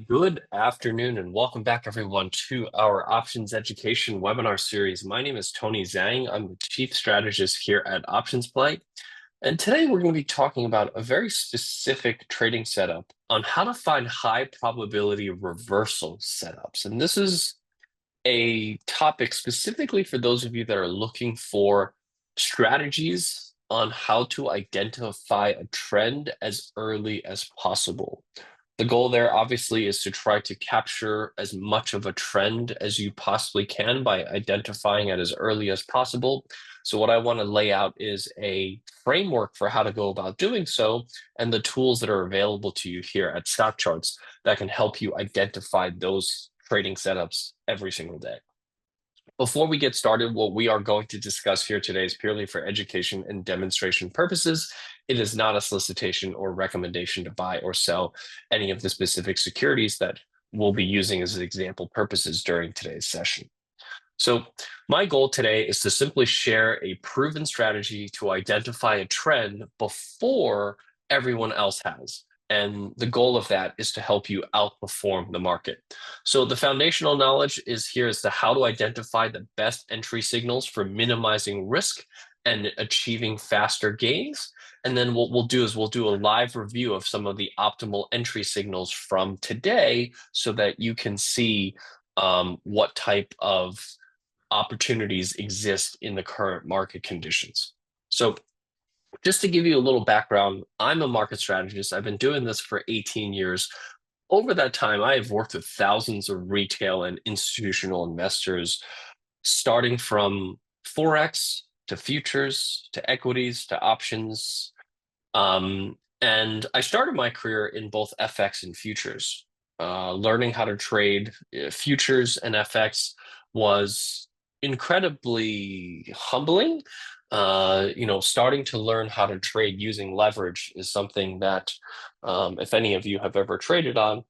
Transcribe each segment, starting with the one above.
Good afternoon and welcome back everyone to our options education webinar series. My name is Tony Zhang. I'm the chief strategist here at OptionsPlay. And today we're going to be talking about a very specific trading setup on how to find high probability reversal setups. And this is a topic specifically for those of you that are looking for strategies on how to identify a trend as early as possible. The goal there obviously is to try to capture as much of a trend as you possibly can by identifying it as early as possible. So what I want to lay out is a framework for how to go about doing so and the tools that are available to you here at StockCharts that can help you identify those trading setups every single day. Before we get started, what we are going to discuss here today is purely for education and demonstration purposes. It is not a solicitation or recommendation to buy or sell any of the specific securities that we'll be using as example purposes during today's session. So my goal today is to simply share a proven strategy to identify a trend before everyone else has. And the goal of that is to help you outperform the market. So the foundational knowledge is here as to how to identify the best entry signals for minimizing risk and achieving faster gains. And then what we'll do is we'll do a live review of some of the optimal entry signals from today so that you can see what type of opportunities exist in the current market conditions. So just to give you a little background, I'm a market strategist. I've been doing this for 18 years. Over that time, I have worked with thousands of retail and institutional investors, starting from Forex to futures to equities to options. And I started my career in both FX and futures. Learning how to trade futures and FX was incredibly humbling. Starting to learn how to trade using leverage is something that, if any of you have ever traded on,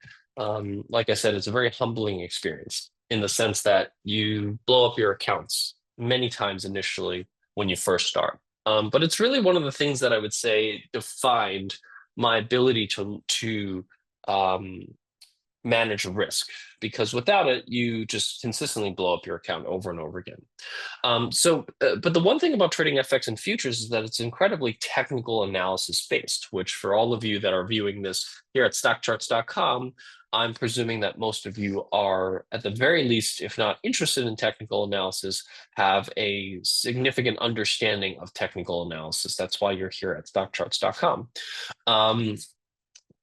like I said, it's a very humbling experience in the sense that you blow up your accounts many times initially when you first start. But it's really one of the things that I would say defined my ability to manage risk, because without it, you just consistently blow up your account over and over again. But the one thing about trading FX and futures is that it's incredibly technical analysis based, which for all of you that are viewing this here at StockCharts.com, I'm presuming that most of you are, at the very least, if not interested in technical analysis, have a significant understanding of technical analysis. That's why you're here at StockCharts.com.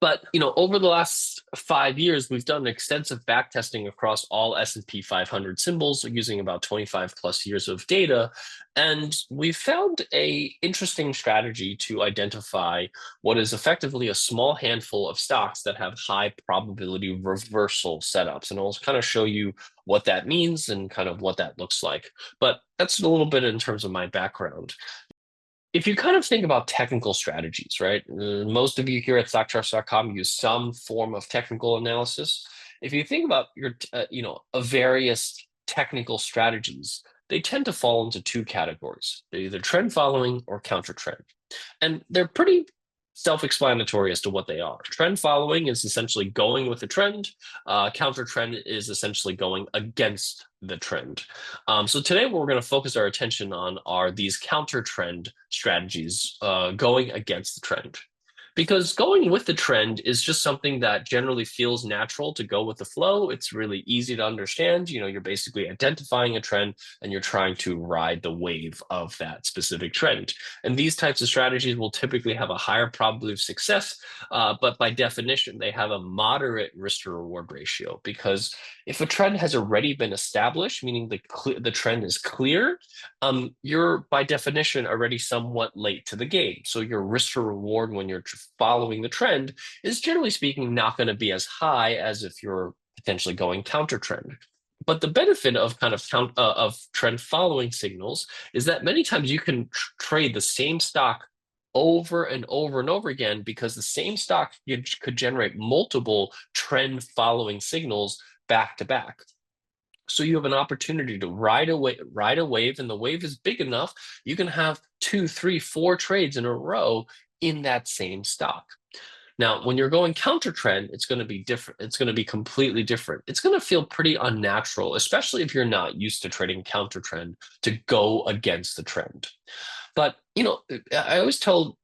But over the last 5 years, we've done extensive backtesting across all S&P 500 symbols using about 25 plus years of data. And we've found an interesting strategy to identify what is effectively a small handful of stocks that have high probability reversal setups. And I'll kind of show you what that means and kind of what that looks like. But that's a little bit in terms of my background. If you kind of think about technical strategies, right? Most of you here at StockCharts.com use some form of technical analysis. If you think about your, various technical strategies, they tend to fall into two categories. They're either trend following or counter trend. And they're pretty self-explanatory as to what they are. Trend following is essentially going with the trend. Counter trend is essentially going against the trend. So today what we're going to focus our attention on are these counter trend strategies, going against the trend. Because going with the trend is just something that generally feels natural to go with the flow. It's really easy to understand. You're basically identifying a trend and you're trying to ride the wave of that specific trend. And these types of strategies will typically have a higher probability of success, but by definition, they have a moderate risk to reward ratio. Because if a trend has already been established, meaning the trend is clear, you're by definition already somewhat late to the game. So your risk to reward when you're following the trend is generally speaking not going to be as high as if you're potentially going counter trend. But the benefit of of trend following signals is that many times you can trade the same stock over and over and over again, because the same stock could generate multiple trend following signals back to back. So you have an opportunity to ride a wave, and the wave is big enough, you can have 2, 3, 4 trades in a row in that same stock. Now, when you're going counter trend, it's going to be different. It's going to be completely different. It's going to feel pretty unnatural, especially if you're not used to trading counter trend, to go against the trend. But, I always tell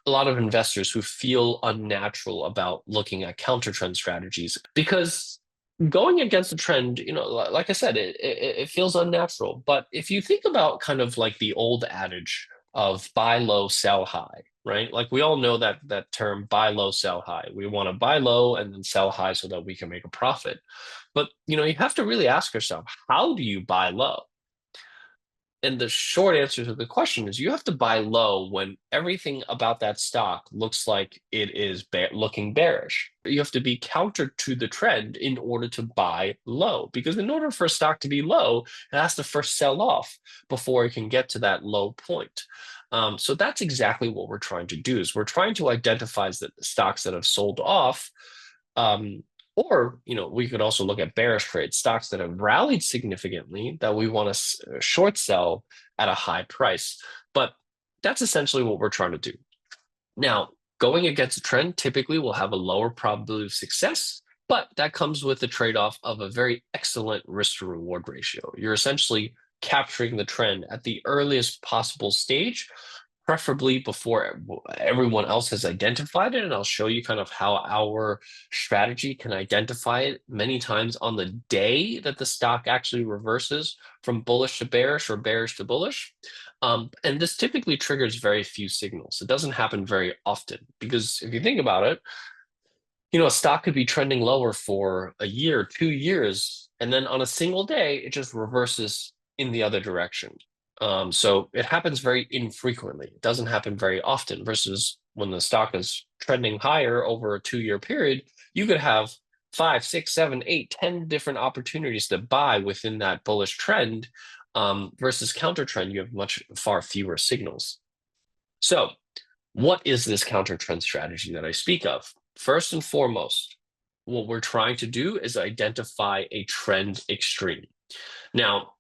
a lot of investors who feel unnatural about looking at counter trend strategies, because going against the trend, like I said, it feels unnatural. But if you think about kind of like the old adage of buy low, sell high, right? Like we all know that term, buy low, sell high. We want to buy low and then sell high so that we can make a profit. But you have to really ask yourself, how do you buy low? And the short answer to the question is you have to buy low when everything about that stock looks like it is looking bearish. You have to be counter to the trend in order to buy low, because in order for a stock to be low, it has to first sell off before it can get to that low point. So that's exactly what we're trying to do, is we're trying to identify the stocks that have sold off. Or, we could also look at bearish trades, stocks that have rallied significantly that we want to short sell at a high price. But that's essentially what we're trying to do. Now, going against a trend typically will have a lower probability of success, but that comes with the trade-off of a very excellent risk to reward ratio. You're essentially capturing the trend at the earliest possible stage, preferably before everyone else has identified it. And I'll show you kind of how our strategy can identify it many times on the day that the stock actually reverses from bullish to bearish or bearish to bullish. And this typically triggers very few signals. It doesn't happen very often, because if you think about it, a stock could be trending lower for a year, 2 years, and then on a single day, it just reverses in the other direction. So it happens very infrequently. It doesn't happen very often, versus when the stock is trending higher over a 2-year period, you could have 5, 6, 7, 8, 10 different opportunities to buy within that bullish trend, versus counter trend, you have far fewer signals. So what is this counter trend strategy that I speak of? First and foremost, what we're trying to do is identify a trend extreme. Now,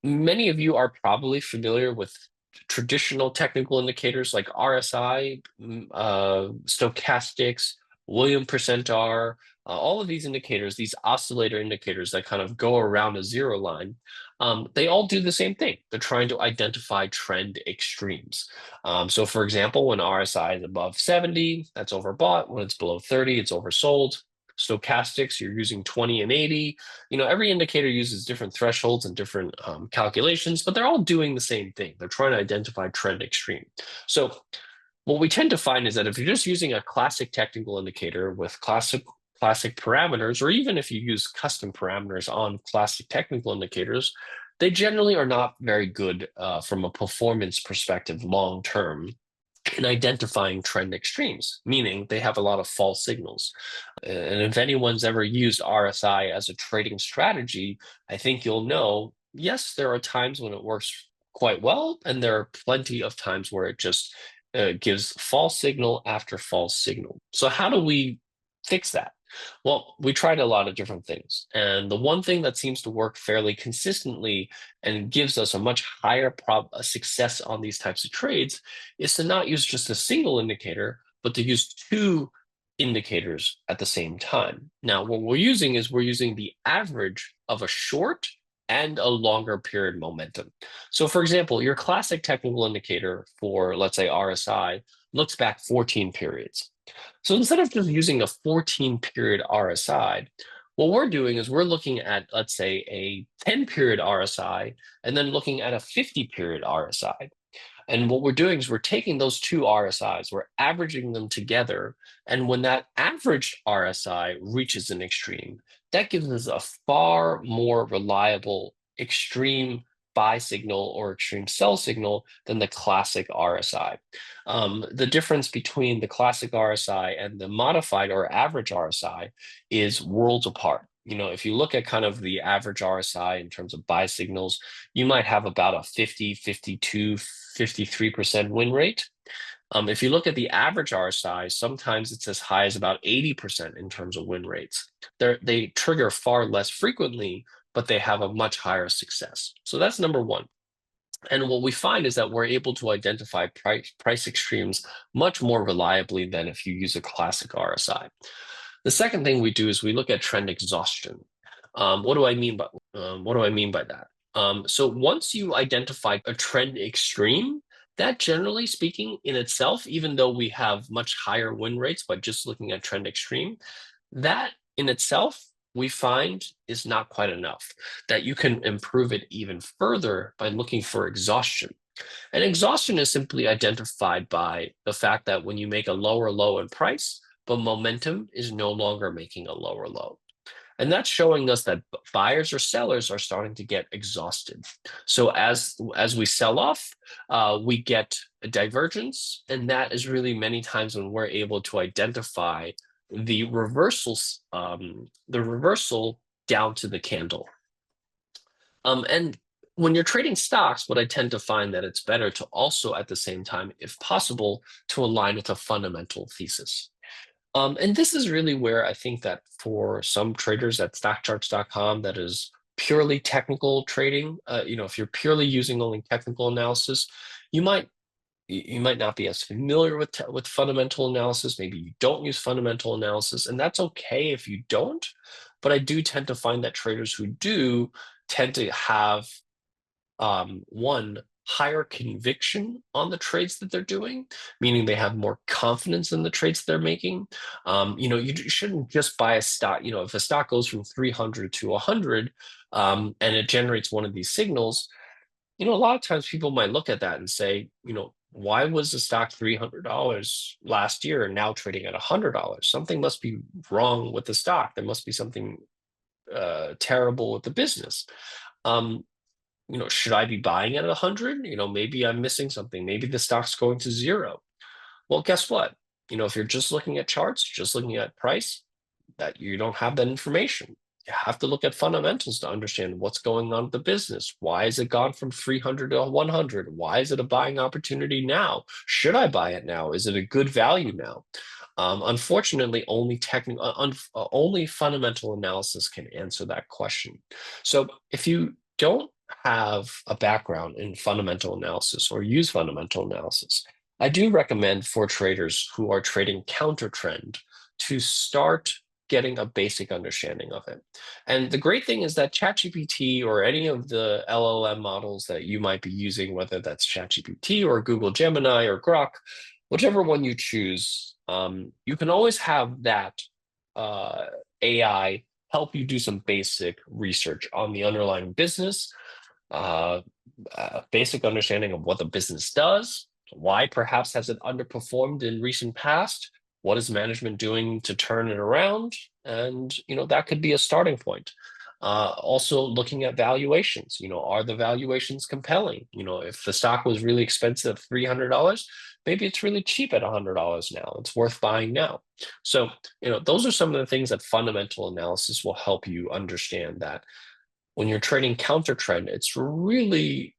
many of you are probably familiar with traditional technical indicators like RSI, stochastics, Williams percent R, all of these indicators, these oscillator indicators that kind of go around a zero line, they all do the same thing. They're trying to identify trend extremes. So for example, when RSI is above 70, that's overbought. When it's below 30, it's oversold. Stochastics, you're using 20 and 80. Every indicator uses different thresholds and different calculations, but they're all doing the same thing. They're trying to identify trend extreme. So what we tend to find is that if you're just using a classic technical indicator with classic parameters, or even if you use custom parameters on classic technical indicators, they generally are not very good from a performance perspective long term in identifying trend extremes, meaning they have a lot of false signals. And if anyone's ever used RSI as a trading strategy, I think you'll know, yes, there are times when it works quite well, and there are plenty of times where it just gives false signal after false signal. So how do we fix that? Well, we tried a lot of different things. And the one thing that seems to work fairly consistently and gives us a much higher success on these types of trades is to not use just a single indicator, but to use two indicators at the same time. Now, what we're using is the average of a short and a longer period momentum. So for example, your classic technical indicator for, let's say, RSI looks back 14 periods. So instead of just using a 14-period RSI, what we're doing is we're looking at, let's say, a 10-period RSI and then looking at a 50-period RSI. And what we're doing is we're taking those two RSIs, we're averaging them together. And when that average RSI reaches an extreme, that gives us a far more reliable extreme buy signal or extreme sell signal than the classic RSI. The difference between the classic RSI and the modified or average RSI is worlds apart. If you look at kind of the average RSI in terms of buy signals, you might have about a 50, 52, 53% win rate. If you look at the average RSI, sometimes it's as high as about 80% in terms of win rates. They trigger far less frequently, but they have a much higher success. So that's number one. And what we find is that we're able to identify price extremes much more reliably than if you use a classic RSI. The second thing we do is we look at trend exhaustion. What do I mean by that? So once you identify a trend extreme, that generally speaking in itself, even though we have much higher win rates by just looking at trend extreme, that in itself we find is not quite enough, that you can improve it even further by looking for exhaustion. And exhaustion is simply identified by the fact that when you make a lower low in price, but momentum is no longer making a lower low. And that's showing us that buyers or sellers are starting to get exhausted. So as we sell off, we get a divergence, and that is really many times when we're able to identify the reversals, the reversal down to the candle. And when you're trading stocks, what I tend to find that it's better to also, at the same time, if possible, to align with a fundamental thesis. And this is really where I think that for some traders at StockCharts.com, that is purely technical trading. If you're purely using only technical analysis, you might not be as familiar with fundamental analysis. Maybe you don't use fundamental analysis, and that's okay if you don't. But I do tend to find that traders who do tend to have one, higher conviction on the trades that they're doing, meaning they have more confidence in the trades they're making. You shouldn't just buy a stock. If a stock goes from 300 to 100 and it generates one of these signals, a lot of times people might look at that and say, why was the stock $300 last year and now trading at $100? Something must be wrong with the stock. There must be something terrible with the business. Should I be buying at 100? Maybe I'm missing something. Maybe the stock's going to zero. Well, guess what? If you're just looking at charts, just looking at price, that you don't have that information. You have to look at fundamentals to understand what's going on with the business. Why has it gone from 300 to 100? Why is it a buying opportunity now? Should I buy it now? Is it a good value now? Unfortunately, only fundamental analysis can answer that question. So if you don't have a background in fundamental analysis or use fundamental analysis, I do recommend for traders who are trading counter trend to start getting a basic understanding of it. And the great thing is that ChatGPT or any of the LLM models that you might be using, whether that's ChatGPT or Google Gemini or Grok, whichever one you choose, you can always have that AI help you do some basic research on the underlying business, basic understanding of what the business does, why perhaps has it underperformed in recent past, what is management doing to turn it around, and that could be a starting point. Also looking at valuations, are the valuations compelling? If the stock was really expensive, $300, maybe it's really cheap at $100 now. It's worth buying now. So, those are some of the things that fundamental analysis will help you understand, that when you're trading counter trend, it's really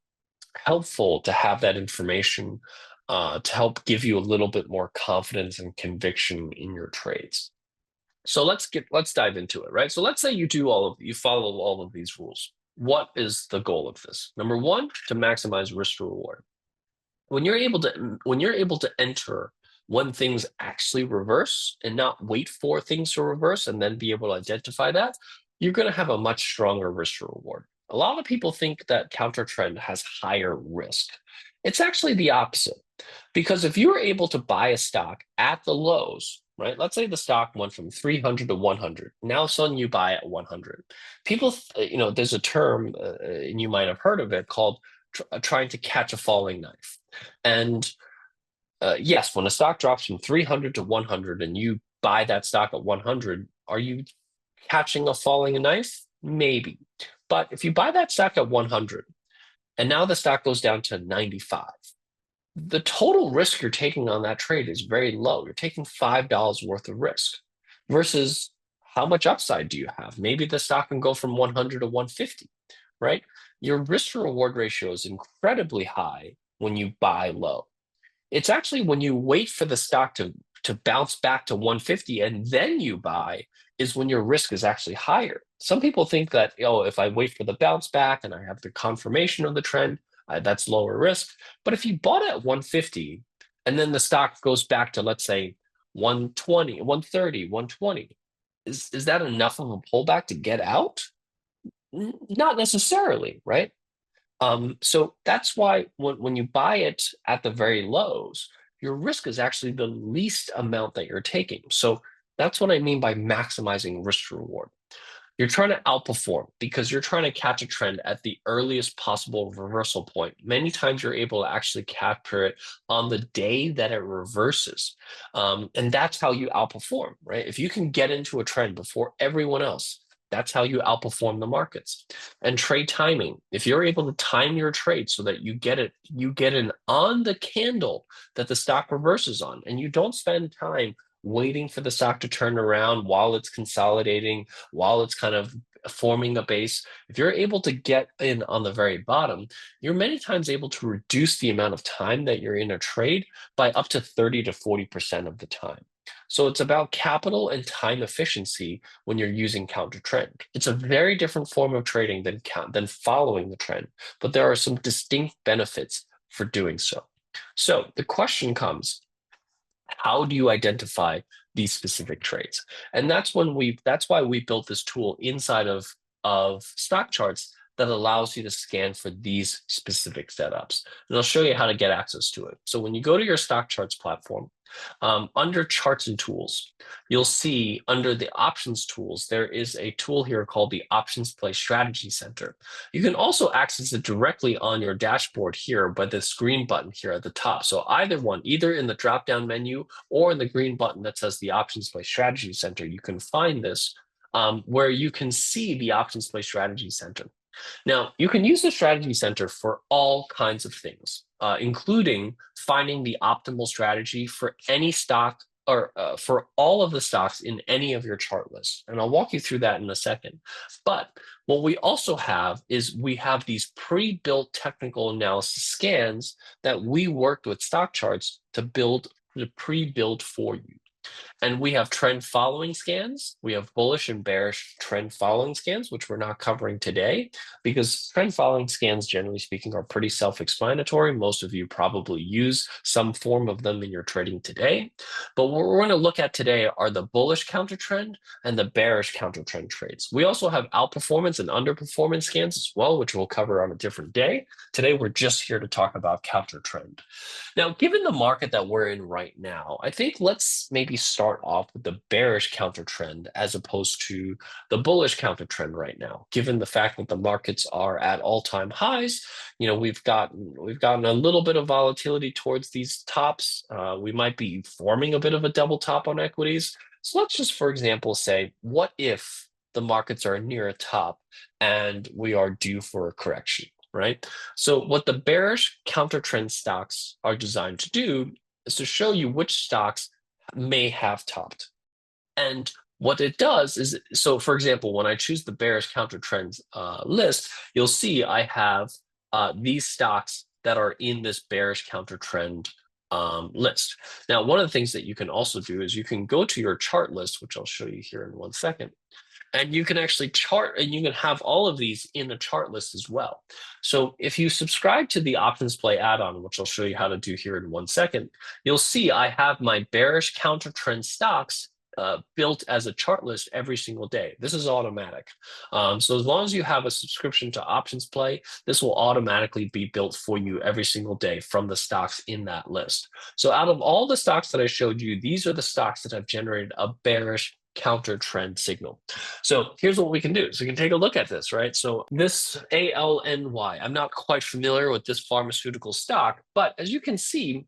helpful to have that information to help give you a little bit more confidence and conviction in your trades. So let's dive into it, right? So let's say you follow all of these rules. What is the goal of this? Number one, to maximize risk to reward. When you're able to enter when things actually reverse and not wait for things to reverse and then be able to identify that, you're going to have a much stronger risk to reward. A lot of people think that counter trend has higher risk. It's actually the opposite, because if you were able to buy a stock at the lows, right? Let's say the stock went from 300 to 100. Now suddenly you buy at 100. People, there's a term, and you might have heard of it, called trying to catch a falling knife. And yes, when a stock drops from 300 to 100 and you buy that stock at 100, are you catching a falling knife? Maybe. But if you buy that stock at 100 and now the stock goes down to 95, the total risk you're taking on that trade is very low. You're taking $5 worth of risk versus how much upside do you have? Maybe the stock can go from 100 to 150, right? Your risk to reward ratio is incredibly high when you buy low. It's actually when you wait for the stock to bounce back to 150 and then you buy is when your risk is actually higher. Some people think that, if I wait for the bounce back and I have the confirmation of the trend, That's lower risk. But if you bought at 150 and then the stock goes back to, let's say, 120, 130, 120, is that enough of a pullback to get out? Not necessarily, right? So that's why when you buy it at the very lows, your risk is actually the least amount that you're taking. So that's what I mean by maximizing risk to reward. You're trying to outperform because you're trying to catch a trend at the earliest possible reversal point. Many times you're able to actually capture it on the day that it reverses. And that's how you outperform, right? If you can get into a trend before everyone else, that's how you outperform the markets. And trade timing. If you're able to time your trade so that you get in on the candle that the stock reverses on, and you don't spend time waiting for the stock to turn around while it's consolidating, while it's kind of forming a base. If you're able to get in on the very bottom, you're many times able to reduce the amount of time that you're in a trade by up to 30 to 40% of the time. So it's about capital and time efficiency when you're using counter trend. It's a very different form of trading than following the trend, but there are some distinct benefits for doing so. So the question comes, how do you identify these specific trades? And that's why we built this tool inside of StockCharts that allows you to scan for these specific setups. And I'll show you how to get access to it. So when you go to your StockCharts platform, under charts and tools, you'll see under the options tools, there is a tool here called the OptionsPlay Strategy Center. You can also access it directly on your dashboard here by this green button here at the top. So either in the drop-down menu or in the green button that says the OptionsPlay Strategy Center, you can find this where you can see the OptionsPlay Strategy Center. Now, you can use the Strategy Center for all kinds of things, including finding the optimal strategy for any stock or for all of the stocks in any of your chart lists. And I'll walk you through that in a second. But what we also have is we have these pre-built technical analysis scans that we worked with StockCharts to pre-build for you. And we have trend following scans. We have bullish and bearish trend following scans, which we're not covering today because trend following scans, generally speaking, are pretty self-explanatory. Most of you probably use some form of them in your trading today. But what we're going to look at today are the bullish counter trend and the bearish counter trend trades. We also have outperformance and underperformance scans as well, which we'll cover on a different day. Today, we're just here to talk about counter trend. Now, given the market that we're in right now, I think let's maybe start off with the bearish counter trend as opposed to the bullish counter trend right now. Given the fact that the markets are at all-time highs, we've gotten a little bit of volatility towards these tops. We might be forming a bit of a double top on equities. So let's just, for example, say, what if the markets are near a top and we are due for a correction? Right? So what the bearish counter trend stocks are designed to do is to show you which stocks may have topped. And what it does is, so for example, when I choose the bearish counter trends list, you'll see I have these stocks that are in this bearish counter trend list. Now, one of the things that you can also do is you can go to your chart list, which I'll show you here in one second. And you can actually chart, and you can have all of these in a chart list as well. So if you subscribe to the OptionsPlay add-on, which I'll show you how to do here in one second, you'll see I have my bearish counter trend stocks built as a chart list every single day. This is automatic. So as long as you have a subscription to OptionsPlay, this will automatically be built for you every single day from the stocks in that list. So out of all the stocks that I showed you, these are the stocks that have generated a bearish counter trend signal. So here's what we can do. So we can take a look at this, right? So this ALNY, I'm not quite familiar with this pharmaceutical stock, but as you can see,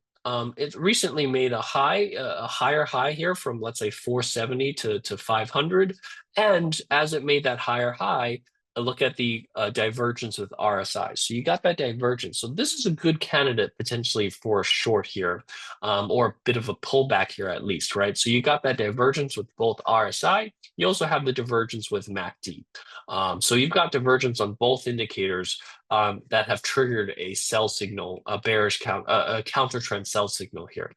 it recently made a higher high here from, let's say, 470 to 500. And as it made that higher high, look at the divergence with RSI. So you got that divergence. So this is a good candidate potentially for a short here, or a bit of a pullback here at least, right? So you got that divergence with both RSI. You also have the divergence with MACD. So you've got divergence on both indicators that have triggered a sell signal, a bearish counter trend sell signal here.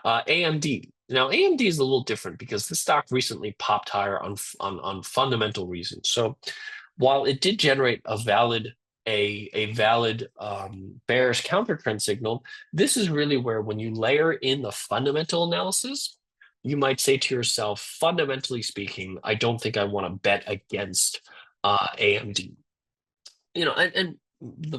AMD. Now, AMD is a little different because this stock recently popped higher on fundamental reasons. So while it did generate a valid a valid bearish counter trend signal, this is really where, when you layer in the fundamental analysis, you might say to yourself, fundamentally speaking, I don't think I want to bet against AMD. And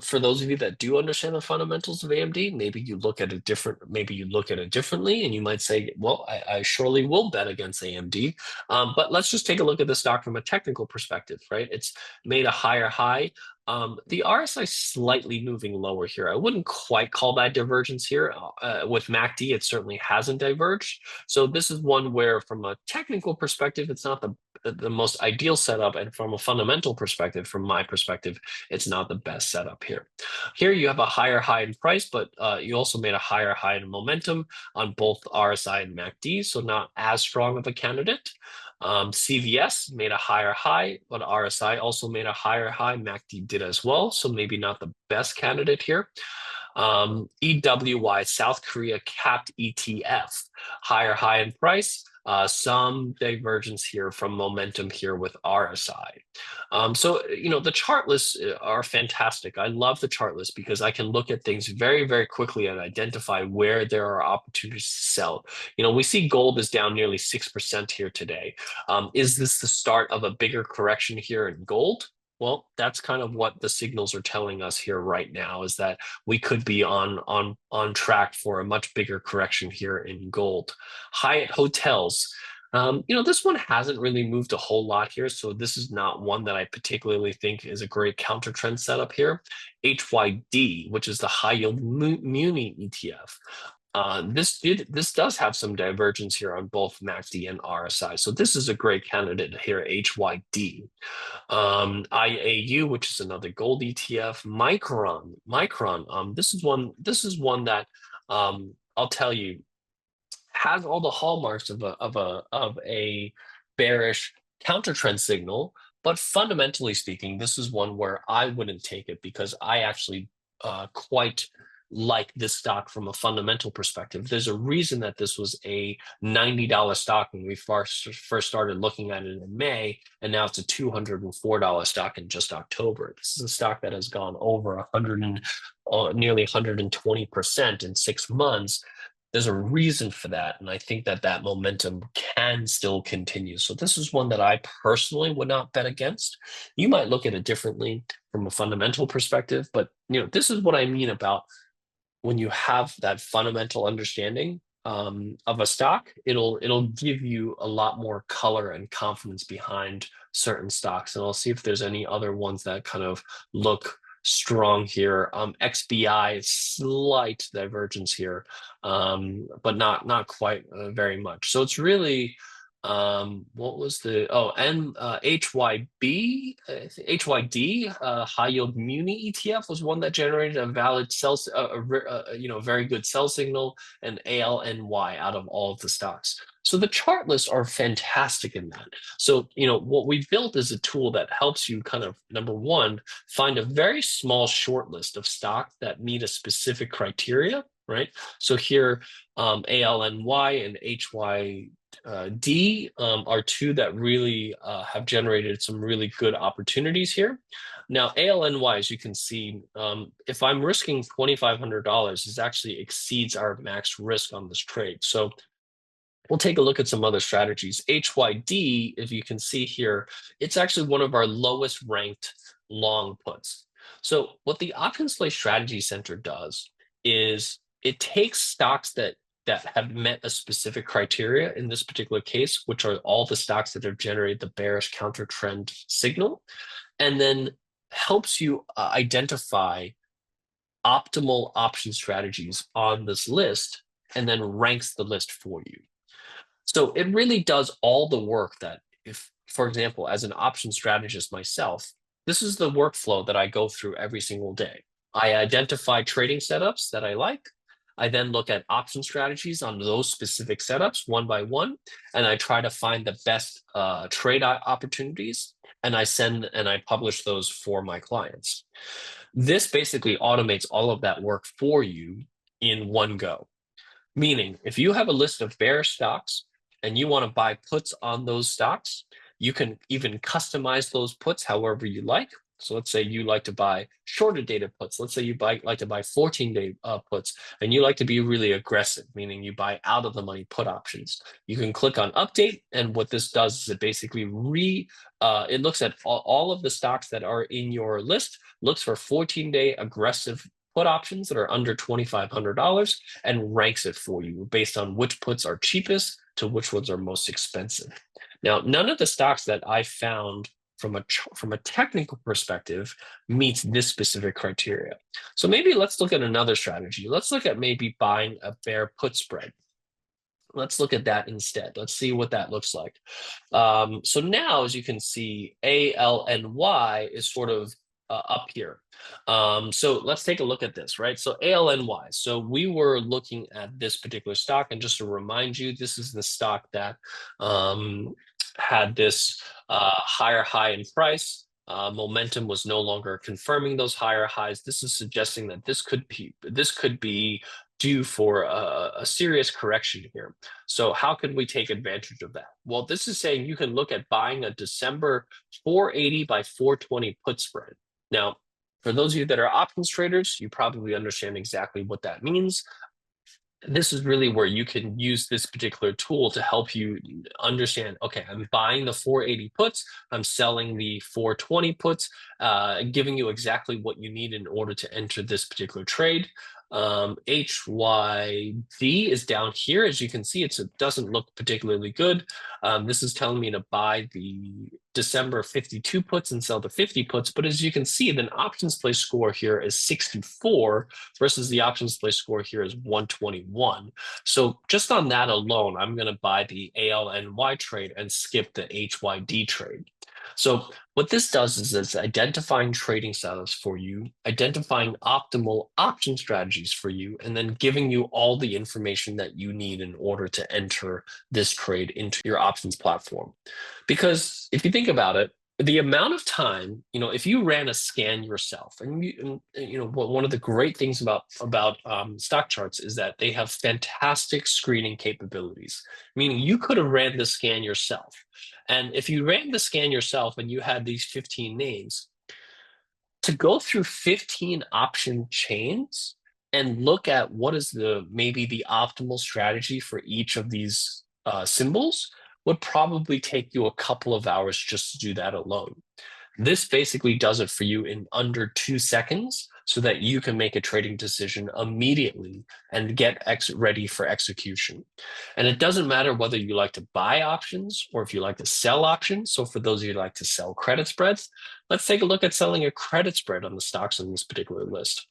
for those of you that do understand the fundamentals of AMD, maybe you look at it differently, and you might say, well, I surely will bet against AMD. But let's just take a look at the stock from a technical perspective, right? It's made a higher high. The RSI slightly moving lower here. I wouldn't quite call that divergence here. With MACD, it certainly hasn't diverged. So this is one where, from a technical perspective, it's not the most ideal setup, and from a fundamental perspective, from my perspective, it's not the best setup here. Here you have a higher high in price, but you also made a higher high in momentum on both RSI and MACD, so not as strong of a candidate. CVS made a higher high, but RSI also made a higher high. MACD did as well, so maybe not the best candidate here. EWY, South Korea capped ETF, higher high in price. Some divergence here from momentum here with RSI. So, the chart lists are fantastic. I love the chart list because I can look at things very, very quickly and identify where there are opportunities to sell. We see gold is down nearly 6% here today. Is this the start of a bigger correction here in gold? Well, that's kind of what the signals are telling us here right now, is that we could be on track for a much bigger correction here in gold. Hyatt Hotels, this one hasn't really moved a whole lot here, so this is not one that I particularly think is a great counter trend setup here. HYD, which is the high yield muni ETF. This does have some divergence here on both MACD and RSI, so this is a great candidate here, HYD. IAU, which is another gold ETF. Micron. This is one that I'll tell you has all the hallmarks of a bearish counter trend signal, but fundamentally speaking, this is one where I wouldn't take it, because I actually quite like this stock from a fundamental perspective. There's a reason that this was a $90 stock when we first started looking at it in May, and now it's a $204 stock in just October. This is a stock that has gone over nearly 120% in 6 months. There's a reason for that, and I think that momentum can still continue. So this is one that I personally would not bet against. You might look at it differently from a fundamental perspective, but this is what I mean about when you have that fundamental understanding of a stock, it'll give you a lot more color and confidence behind certain stocks. And I'll see if there's any other ones that kind of look strong here. XBI, slight divergence here, but not quite very much. So it's really what was the HYD, high yield muni ETF, was one that generated a valid sell, very good sell signal, and ALNY out of all of the stocks. So the chart lists are fantastic in that. So, what we've built is a tool that helps you kind of, number one, find a very small short list of stocks that meet a specific criteria, right? So here, ALNY and HYD are two that really have generated some really good opportunities here. Now, ALNY, as you can see, if I'm risking $2,500, it actually exceeds our max risk on this trade. So we'll take a look at some other strategies. HYD, if you can see here, it's actually one of our lowest ranked long puts. So what the OptionsPlay Strategy Center does is it takes stocks that have met a specific criteria in this particular case, which are all the stocks that have generated the bearish counter trend signal, and then helps you identify optimal option strategies on this list, and then ranks the list for you. So it really does all the work that, if, for example, as an option strategist myself, this is the workflow that I go through every single day. I identify trading setups that I like. I then look at option strategies on those specific setups one by one, and I try to find the best trade opportunities, and I publish those for my clients. This basically automates all of that work for you in one go. Meaning, if you have a list of bearish stocks and you want to buy puts on those stocks, you can even customize those puts however you like. So let's say you like to buy shorter dated puts. Let's say you like to buy 14-day puts, and you like to be really aggressive, meaning you buy out of the money put options. You can click on update, and what this does is it basically it looks at all of the stocks that are in your list, looks for 14-day aggressive put options that are under $2,500 and ranks it for you based on which puts are cheapest to which ones are most expensive. Now, none of the stocks that I found from a technical perspective meets this specific criteria. So maybe let's look at another strategy. Let's look at maybe buying a bear put spread. Let's look at that instead. Let's see what that looks like. So now, as you can see, ALNY is sort of up here. So let's take a look at this, right? So ALNY. So we were looking at this particular stock, and just to remind you, this is the stock that had this higher high in price. Momentum was no longer confirming those higher highs. This is suggesting that this could be due for a serious correction here. So how can we take advantage of that? Well, this is saying you can look at buying a December 480 by 420 put spread. Now, for those of you that are options traders, you probably understand exactly what that means. This is really where you can use this particular tool to help you understand, okay, I'm buying the 480 puts, I'm selling the 420 puts, giving you exactly what you need in order to enter this particular trade. HYD is down here. As you can see, it doesn't look particularly good. This is telling me to buy the December 52 puts and sell the 50 puts. But as you can see, the options play score here is 64 versus the options play score here is 121. So just on that alone, I'm going to buy the ALNY trade and skip the HYD trade. So what this does is it's identifying trading styles for you, identifying optimal option strategies for you, and then giving you all the information that you need in order to enter this trade into your options platform. Because if you think about it, the amount of time, if you ran a scan yourself, and one of the great things about StockCharts is that they have fantastic screening capabilities, meaning you could have ran the scan yourself. And if you ran the scan yourself and you had these 15 names, to go through 15 option chains and look at what is maybe the optimal strategy for each of these symbols would probably take you a couple of hours just to do that alone. This basically does it for you in under 2 seconds so that you can make a trading decision immediately and get ready for execution. And it doesn't matter whether you like to buy options or if you like to sell options. So for those of you who like to sell credit spreads, let's take a look at selling a credit spread on the stocks on this particular list.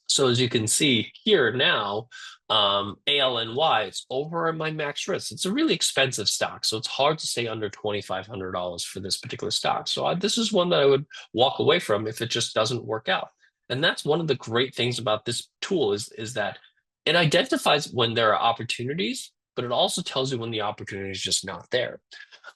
So as you can see here now, ALNY, it's over my max risk. It's a really expensive stock, so it's hard to say under $2,500 for this particular stock. So this is one that I would walk away from if it just doesn't work out. And that's one of the great things about this tool is that it identifies when there are opportunities, but it also tells you when the opportunity is just not there.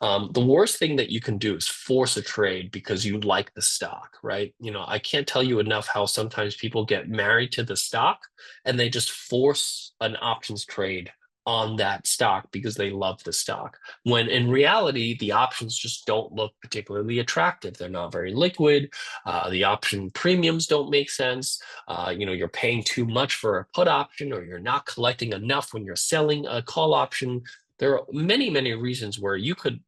The worst thing that you can do is force a trade because you like the stock, right? I can't tell you enough how sometimes people get married to the stock and they just force an options trade on that stock because they love the stock. When in reality, the options just don't look particularly attractive. They're not very liquid. The option premiums don't make sense. You're paying too much for a put option, or you're not collecting enough when you're selling a call option. There are many, many reasons where you could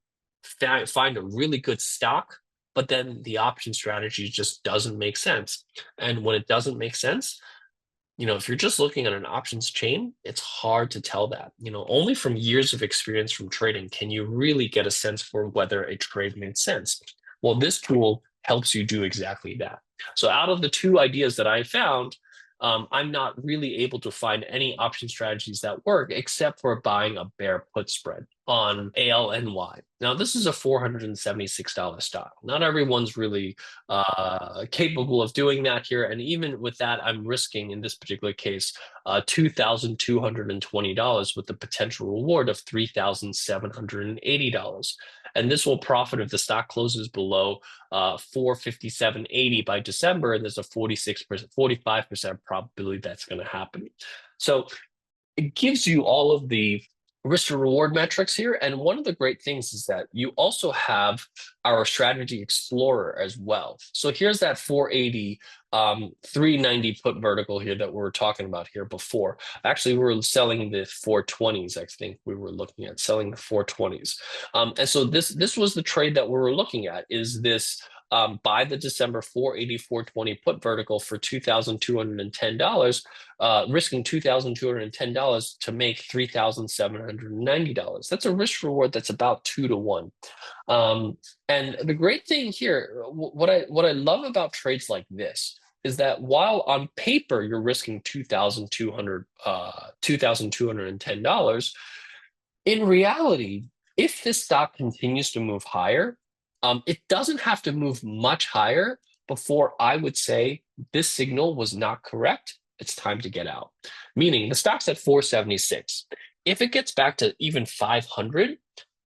find a really good stock, but then the option strategy just doesn't make sense. And when it doesn't make sense, if you're just looking at an options chain, it's hard to tell that. Only from years of experience from trading can you really get a sense for whether a trade made sense. Well, this tool helps you do exactly that. So out of the 2 ideas that I found, I'm not really able to find any option strategies that work except for buying a bear put spread on ALNY. Now, this is a $476 stock. Not everyone's really capable of doing that here. And even with that, I'm risking, in this particular case, $2,220 with the potential reward of $3,780. And this will profit if the stock closes below 457.80 by December, and there's a 45% probability that's going to happen. So it gives you all of the risk to reward metrics here. And one of the great things is that you also have our strategy explorer as well. So here's that 480, 390 put vertical here that we were talking about here before. Actually, we were selling the 420s. I think we were looking at selling the 420s. And so this was the trade that we were looking at, is this buy the December 480, 420 put vertical for $2,210, risking $2,210 to make $3,790. That's a risk reward that's about 2 to 1. And the great thing here, what I love about trades like this is that while on paper you're risking $2,210, in reality, if this stock continues to move higher, it doesn't have to move much higher before I would say this signal was not correct. It's time to get out. Meaning the stock's at 476. If it gets back to even 500,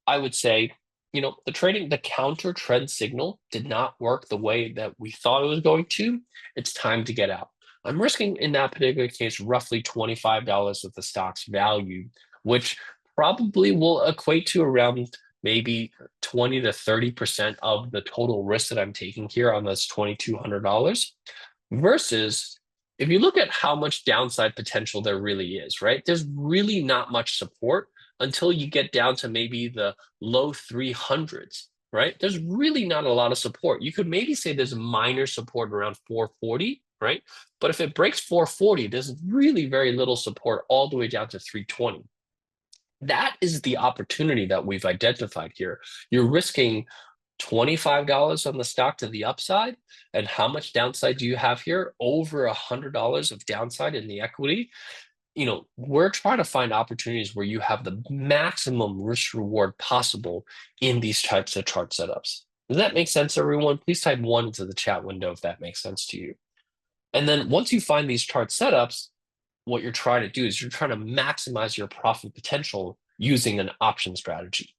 I would say, the counter trend signal did not work the way that we thought it was going to. It's time to get out. I'm risking in that particular case roughly $25 of the stock's value, which probably will equate to around maybe 20 to 30% of the total risk that I'm taking here on this $2,200. Versus if you look at how much downside potential there really is, right? There's really not much support until you get down to maybe the low 300s, right? There's really not a lot of support. You could maybe say there's minor support around 440, right? But if it breaks 440, there's really very little support all the way down to 320. That is the opportunity that we've identified here. You're risking $25 on the stock to the upside. And how much downside do you have here? Over $100 of downside in the equity. We're trying to find opportunities where you have the maximum risk reward possible in these types of chart setups. Does that make sense, everyone? Please type 1 into the chat window if that makes sense to you. And then once you find these chart setups, what you're trying to do is you're trying to maximize your profit potential using an option strategy.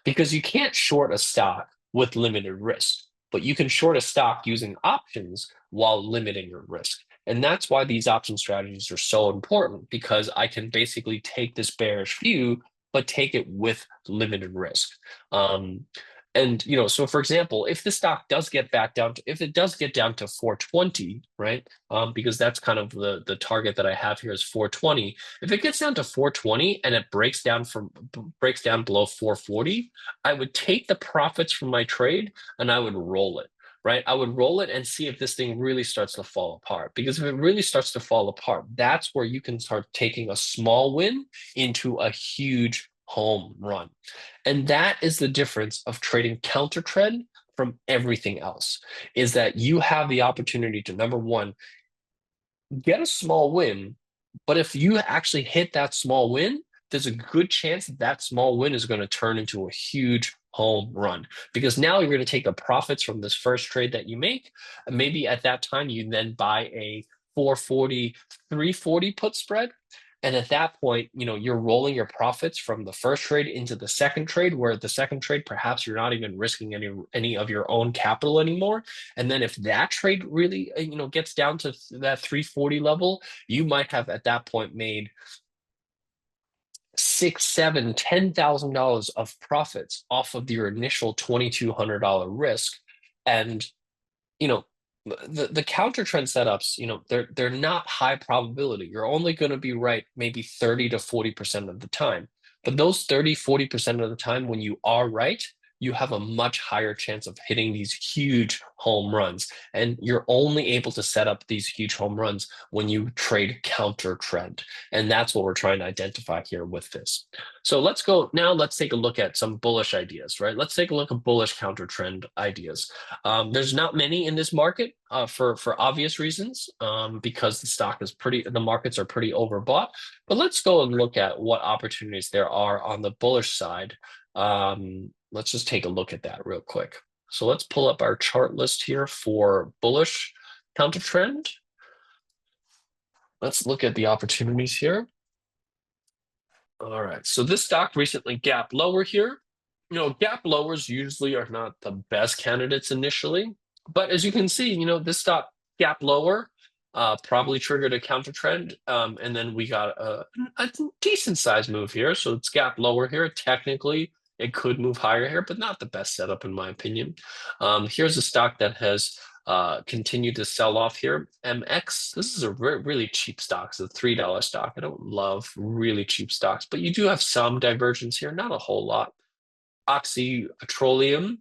Because you can't short a stock with limited risk, but you can short a stock using options while limiting your risk. And that's why these option strategies are so important, because I can basically take this bearish view, but take it with limited risk. So for example, if the stock does get back down to, if it does get down to 420, right? Because that's kind of the target that I have here is 420. If it gets down to 420 and it breaks down below 440, I would take the profits from my trade and I would roll it. Right? I would roll it and see if this thing really starts to fall apart. Because if it really starts to fall apart, that's where you can start taking a small win into a huge home run. And that is the difference of trading counter trend from everything else, is that you have the opportunity to, number one, get a small win. But if you actually hit that small win, there's a good chance that small win is going to turn into a huge home run, because now you're going to take the profits from this first trade that you make. And maybe at that time, you then buy a 440, 340 put spread. And at that point, you're rolling your profits from the first trade into the second trade, where the second trade, perhaps you're not even risking any of your own capital anymore. And then if that trade really, gets down to that 340 level, you might have at that point made $6,000, $7,000, $10,000 of profits off of your initial $2,200 risk. And the counter trend setups, they're not high probability. You're only going to be right maybe 30 to 40% of the time. But those 30, 40% of the time when you are right, you have a much higher chance of hitting these huge home runs. And you're only able to set up these huge home runs when you trade counter trend. And that's what we're trying to identify here with this. So let's take a look at some bullish ideas, right? Let's take a look at bullish counter trend ideas. There's not many in this market for obvious reasons, because the markets are pretty overbought. But let's go and look at what opportunities there are on the bullish side. Let's just take a look at that real quick. So let's pull up our chart list here for bullish counter trend. Let's look at the opportunities here. All right, so this stock recently gapped lower here. Gap lowers usually are not the best candidates initially, but as you can see, this stock gapped lower. probably triggered a counter trend. And then we got a decent size move here. So it's gap lower here. Technically, it could move higher here, but not the best setup in my opinion. Here's a stock that has continued to sell off here. MX, this is a really cheap stock. It's a $3 stock. I don't love really cheap stocks, but you do have some divergence here, not a whole lot. Oxy Petroleum,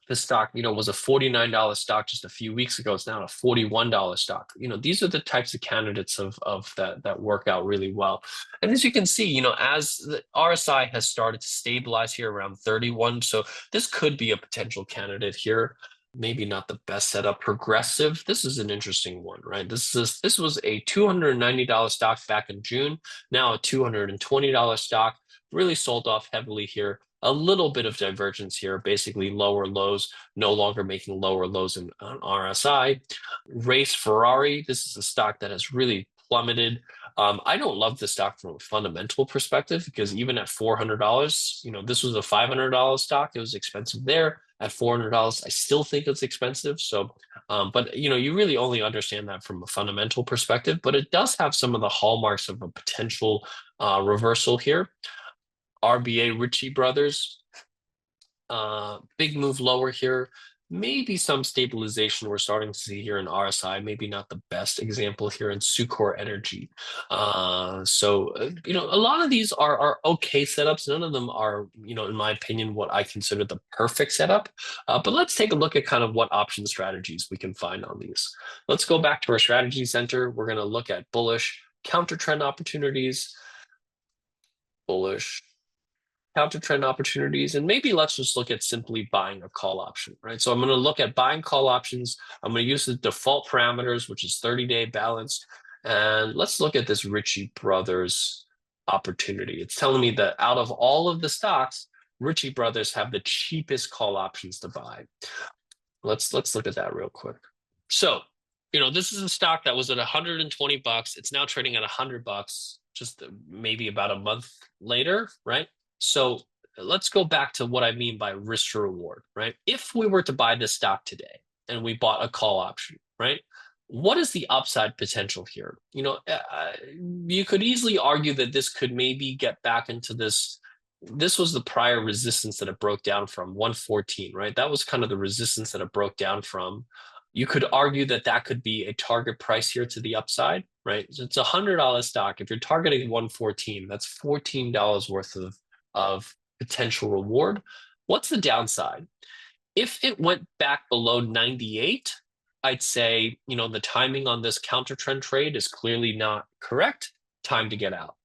the stock, was a $49 stock just a few weeks ago. It's now a $41 stock. These are the types of candidates of that work out really well. And as you can see, as the RSI has started to stabilize here around 31, so this could be a potential candidate here. Maybe not the best setup. Progressive, this is an interesting one, right? This was a $290 stock back in June, now a $220 stock, really sold off heavily here. A little bit of divergence here, basically lower lows, no longer making lower lows on RSI. Race Ferrari, this is a stock that has really plummeted. I don't love the stock from a fundamental perspective because even at $400, this was a $500 stock. It was expensive there. At $400, I still think it's expensive. So, but you really only understand that from a fundamental perspective, but it does have some of the hallmarks of a potential reversal here. RBA Ritchie Brothers, big move lower here. Maybe some stabilization we're starting to see here in RSI. Maybe not the best example here in Sucor Energy. So a lot of these are okay setups. None of them are, in my opinion, what I consider the perfect setup. But let's take a look at kind of what option strategies we can find on these. Let's go back to our strategy center. We're going to look at bullish counter trend opportunities, bullish counter trend opportunities, and maybe let's just look at simply buying a call option, right? So I'm going to look at buying call options. I'm going to use the default parameters, which is 30-day balanced. And let's look at this Ritchie Brothers opportunity. It's telling me that out of all of the stocks, Ritchie Brothers have the cheapest call options to buy. Let's look at that real quick. So, this is a stock that was at 120 bucks. It's now trading at 100 bucks, just maybe about a month later, right? So let's go back to what I mean by risk to reward, right? If we were to buy this stock today and we bought a call option, right? What is the upside potential here? You could easily argue that this could maybe get back into this. This was the prior resistance that it broke down from 114, right? That was kind of the resistance that it broke down from. You could argue that that could be a target price here to the upside, right? So it's a $100 stock. If you're targeting 114, that's $14 worth of potential reward. What's the downside? If it went back below 98, I'd say, the timing on this counter trend trade is clearly not correct. Time to get out.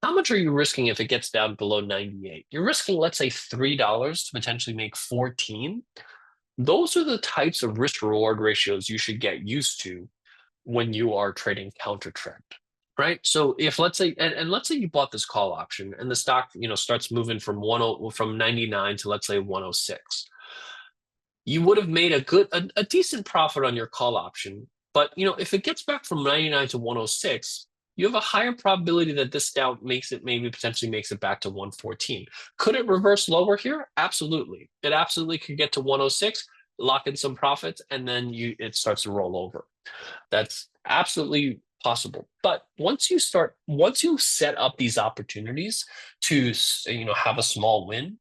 How much are you risking if it gets down below 98? You're risking, let's say, $3 to potentially make 14. Those are the types of risk reward ratios you should get used to when you are trading counter trend. Right. So if let's say, and let's say you bought this call option and the stock, starts moving from 99 to let's say 106, you would have made a decent profit on your call option. But if it gets back from 99 to 106, you have a higher probability that this down potentially makes it back to 114. Could it reverse lower here? Absolutely. It absolutely could get to 106, lock in some profits, and then it starts to roll over. That's absolutely possible. But once you set up these opportunities to have a small win,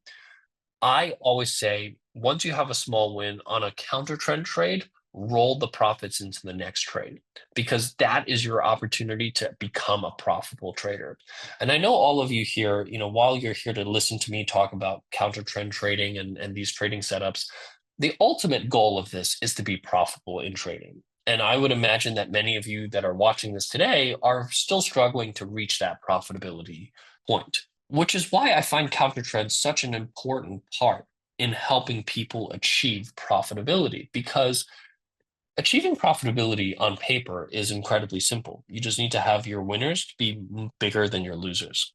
I always say once you have a small win on a counter trend trade, roll the profits into the next trade, because that is your opportunity to become a profitable trader. And I know all of you here, while you're here to listen to me talk about counter trend trading and these trading setups, the ultimate goal of this is to be profitable in trading. And I would imagine that many of you that are watching this today are still struggling to reach that profitability point, which is why I find counter trend such an important part in helping people achieve profitability, because achieving profitability on paper is incredibly simple. You just need to have your winners be bigger than your losers.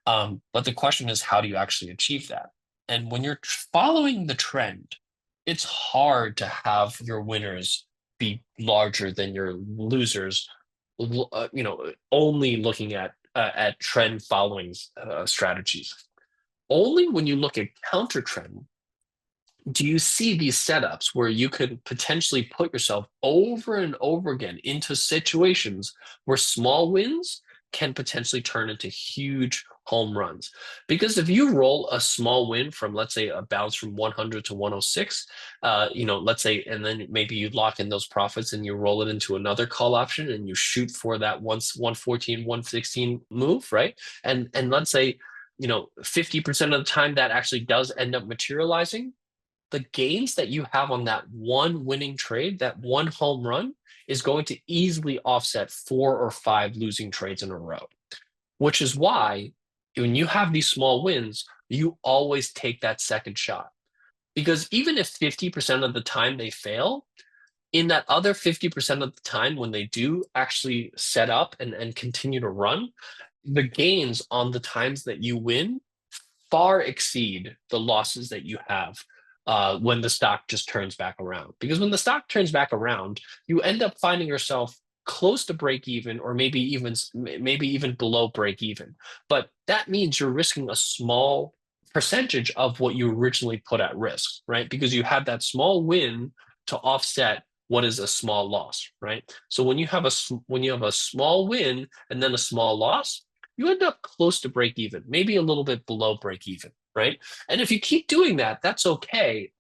But the question is, how do you actually achieve that? And when you're following the trend, it's hard to have your winners be larger than your losers, only looking at trend following strategies. Only when you look at counter trend Do you see these setups where you could potentially put yourself over and over again into situations where small wins can potentially turn into huge home runs? Because if you roll a small win from, let's say, a bounce from 100 to 106, let's say, and then maybe you lock in those profits and you roll it into another call option and you shoot for that 114, 116 move, right? And let's say, 50% of the time that actually does end up materializing. The gains that you have on that one winning trade, that one home run, is going to easily offset 4 or 5 losing trades in a row, which is why when you have these small wins, you always take that second shot. Because even if 50% of the time they fail, in that other 50% of the time when they do actually set up and continue to run, the gains on the times that you win far exceed the losses that you have when the stock just turns back around. Because when the stock turns back around, you end up finding yourself close to break even, or maybe even below break even. But that means you're risking a small percentage of what you originally put at risk, right? Because you have that small win to offset what is a small loss, right? So when you have a small win and then a small loss, you end up close to break even, maybe a little bit below break even, right? And if you keep doing that, that's okay,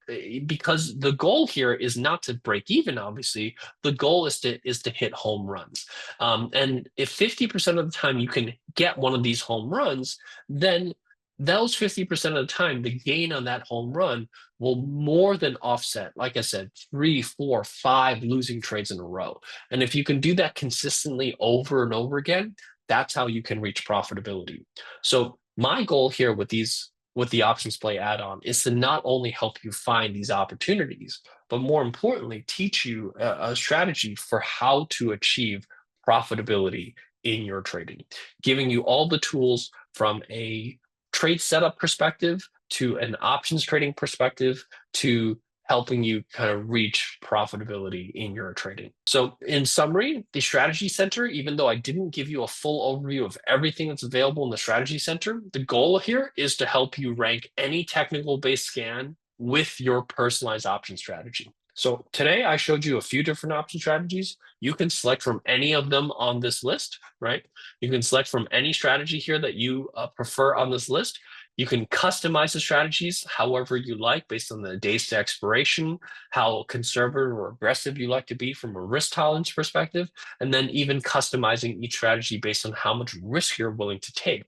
because the goal here is not to break even. Obviously, the goal is to hit home runs. And if 50% of the time you can get one of these home runs, then those 50% of the time, the gain on that home run will more than offset, like I said, 3, 4, 5 losing trades in a row. And if you can do that consistently over and over again, that's how you can reach profitability. So my goal here with the options play add-on is to not only help you find these opportunities, but more importantly, teach you a strategy for how to achieve profitability in your trading, giving you all the tools from a trade setup perspective to an options trading perspective to helping you kind of reach profitability in your trading. So in summary, the Strategy Center, even though I didn't give you a full overview of everything that's available in the Strategy Center, the goal here is to help you rank any technical based scan with your personalized option strategy. So today I showed you a few different option strategies. You can select from any of them on this list, right? You can select from any strategy here that you prefer on this list. You can customize the strategies however you like based on the days to expiration, how conservative or aggressive you like to be from a risk tolerance perspective, and then even customizing each strategy based on how much risk you're willing to take.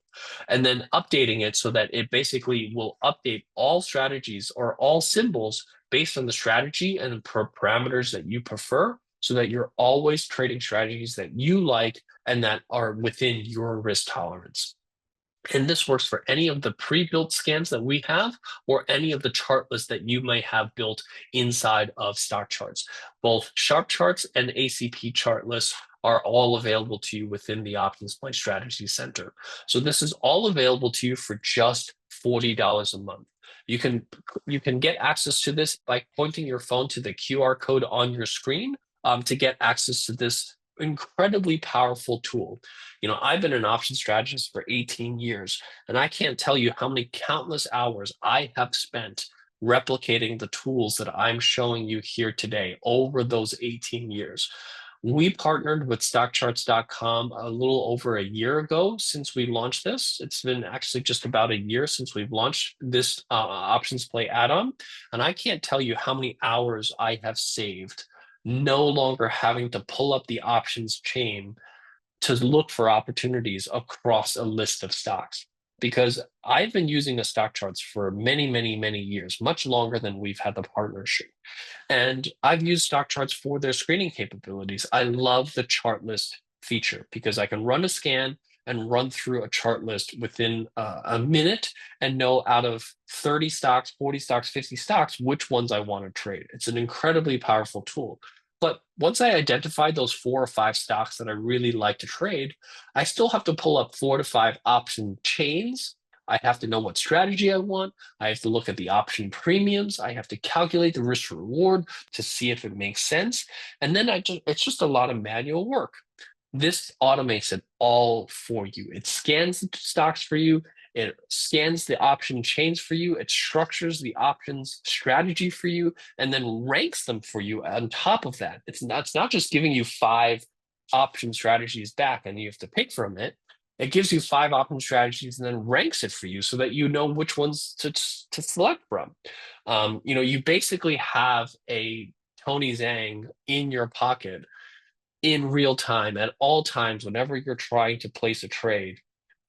And then updating it so that it basically will update all strategies or all symbols based on the strategy and parameters that you prefer, so that you're always trading strategies that you like and that are within your risk tolerance. And this works for any of the pre-built scans that we have, or any of the chart lists that you may have built inside of StockCharts. Both Sharp Charts and ACP chart lists are all available to you within the OptionsPlay Strategy Center. So this is all available to you for just $40 a month. You can get access to this by pointing your phone to the QR code on your screen to get access to this incredibly powerful tool. I've been an option strategist for 18 years, and I can't tell you how many countless hours I have spent replicating the tools that I'm showing you here today over those 18 years. We partnered with StockCharts.com a little over a year ago since we launched this. It's been actually just about a year since we've launched this options play add-on, and I can't tell you how many hours I have saved no longer having to pull up the options chain to look for opportunities across a list of stocks. Because I've been using the stock charts for many, many, many years, much longer than we've had the partnership. And I've used stock charts for their screening capabilities. I love the chart list feature because I can run a scan and run through a chart list within a minute and know out of 30 stocks, 40 stocks, 50 stocks, which ones I want to trade. It's an incredibly powerful tool. But once I identify those 4 or 5 stocks that I really like to trade, I still have to pull up 4 to 5 option chains. I have to know what strategy I want. I have to look at the option premiums. I have to calculate the risk reward to see if it makes sense. And then it's just a lot of manual work. This automates it all for you. It scans the stocks for you. It scans the option chains for you. It structures the options strategy for you, and then ranks them for you on top of that. It's not just giving you 5 option strategies back and you have to pick from it. It gives you 5 option strategies and then ranks it for you so that you know which ones to select from. You basically have a Tony Zhang in your pocket in real time at all times whenever you're trying to place a trade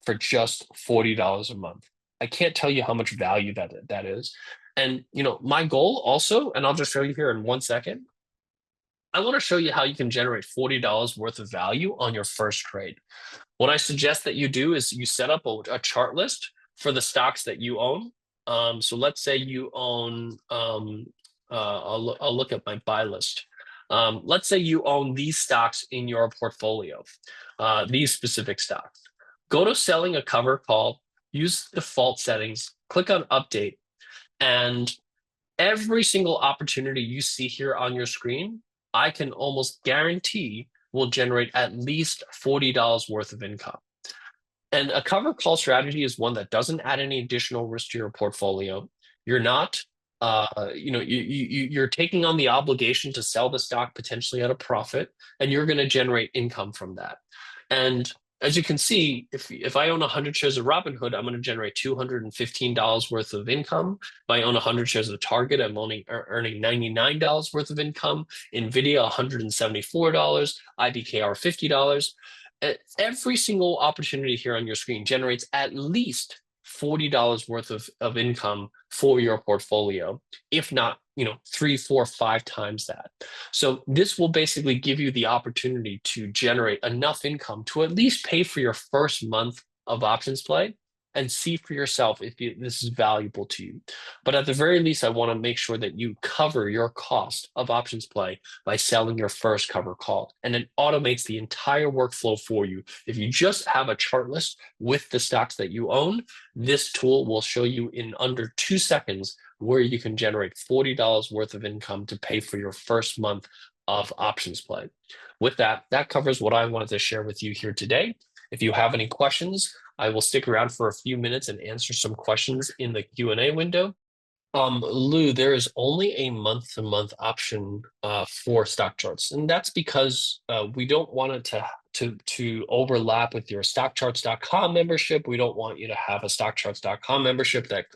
for just $40 a month. I can't tell you how much value that is. And my goal also, and I'll just show you here in 1 second, I want to show you how you can generate $40 worth of value on your first trade. What I suggest that you do is you set up a chart list for the stocks that you own. So let's say you own, I'll look at my buy list. Let's say you own these stocks in your portfolio, these specific stocks. Go to selling a cover call, use default settings, click on update, and every single opportunity you see here on your screen, I can almost guarantee will generate at least $40 worth of income. And a cover call strategy is one that doesn't add any additional risk to your portfolio. You're not, you're taking on the obligation to sell the stock potentially at a profit, and you're going to generate income from that. And as you can see, if I own 100 shares of Robinhood, I'm going to generate $215 worth of income. If I own 100 shares of Target, I'm only earning $99 worth of income. NVIDIA, $174. IBKR, $50. Every single opportunity here on your screen generates at least $40 worth of income for your portfolio, if not 3, 4, 5 times that. So this will basically give you the opportunity to generate enough income to at least pay for your first month of options play and see for yourself if this is valuable to you. But at the very least, I want to make sure that you cover your cost of options play by selling your first cover call. And it automates the entire workflow for you. If you just have a chart list with the stocks that you own, this tool will show you in under 2 seconds where you can generate $40 worth of income to pay for your first month of options play. With that, that covers what I wanted to share with you here today. If you have any questions, I will stick around for a few minutes and answer some questions in the Q&A window. Lou, there is only a month-to-month option for StockCharts, and that's because we don't want it to overlap with your StockCharts.com membership. We don't want you to have a StockCharts.com membership that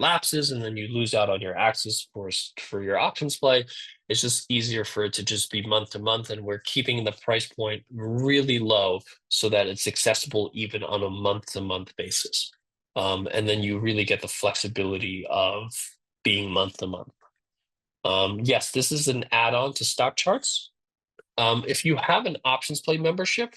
lapses and then you lose out on your access for your options play. It's just easier for it to just be month to month, and we're keeping the price point really low so that it's accessible even on a month-to-month basis. And then you really get the flexibility of being month to month. Yes, this is an add-on to StockCharts. If you have an options play membership,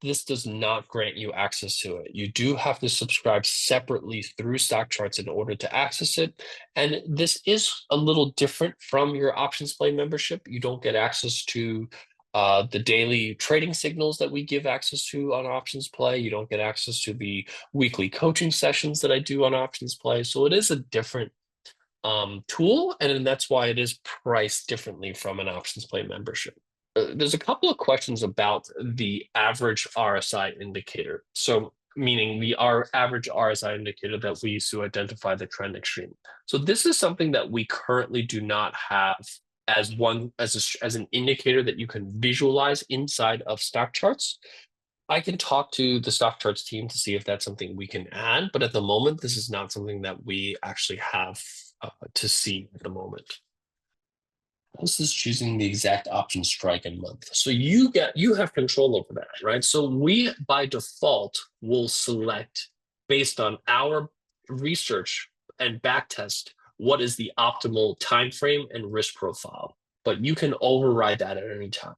this does not grant you access to it. You do have to subscribe separately through StockCharts in order to access it. And this is a little different from your options play membership. You don't get access to the daily trading signals that we give access to on options play. You don't get access to the weekly coaching sessions that I do on options play. So it is a different tool, and that's why it is priced differently from an options play membership. There's a couple of questions about the average RSI indicator. So meaning the average RSI indicator that we use to identify the trend extreme. So this is something that we currently do not have as an indicator that you can visualize inside of StockCharts. I can talk to the StockCharts team to see if that's something we can add, but at the moment, this is not something that we actually have to see at the moment. This is choosing the exact option strike and month. So you have control over that, right? So we, by default, will select based on our research and backtest what is the optimal time frame and risk profile, but you can override that at any time.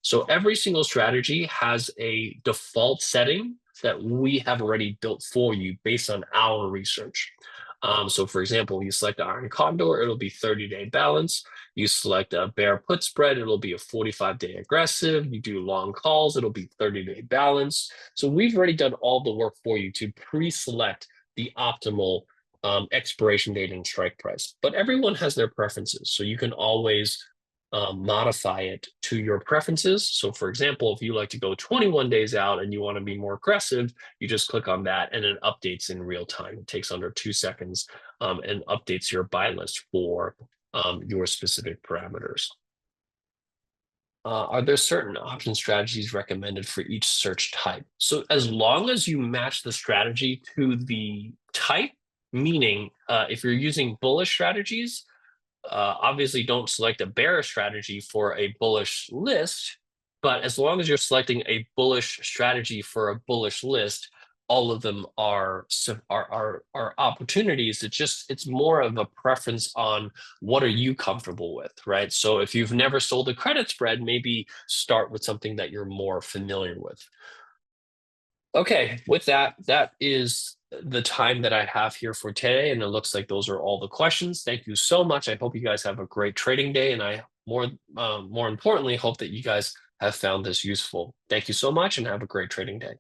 So every single strategy has a default setting that we have already built for you based on our research. So for example, you select Iron Condor, it'll be 30-day balance. You select a bear put spread, it'll be a 45-day aggressive. You do long calls, it'll be 30-day balance. So we've already done all the work for you to pre-select the optimal expiration date and strike price. But everyone has their preferences. So you can always modify it to your preferences. So for example, if you like to go 21 days out and you want to be more aggressive, you just click on that and it updates in real time. It takes under 2 seconds and updates your buy list for your specific parameters. Are there certain option strategies recommended for each search type? So as long as you match the strategy to the type, meaning if you're using bullish strategies, obviously don't select a bearish strategy for a bullish list, but as long as you're selecting a bullish strategy for a bullish list, all of them are opportunities. It's more of a preference on what are you comfortable with, right? So if you've never sold a credit spread, maybe start with something that you're more familiar with. Okay, with that, that is the time that I have here for today, and it looks like those are all the questions. Thank you so much. I hope you guys have a great trading day, and I more importantly hope that you guys have found this useful. Thank you so much, and have a great trading day.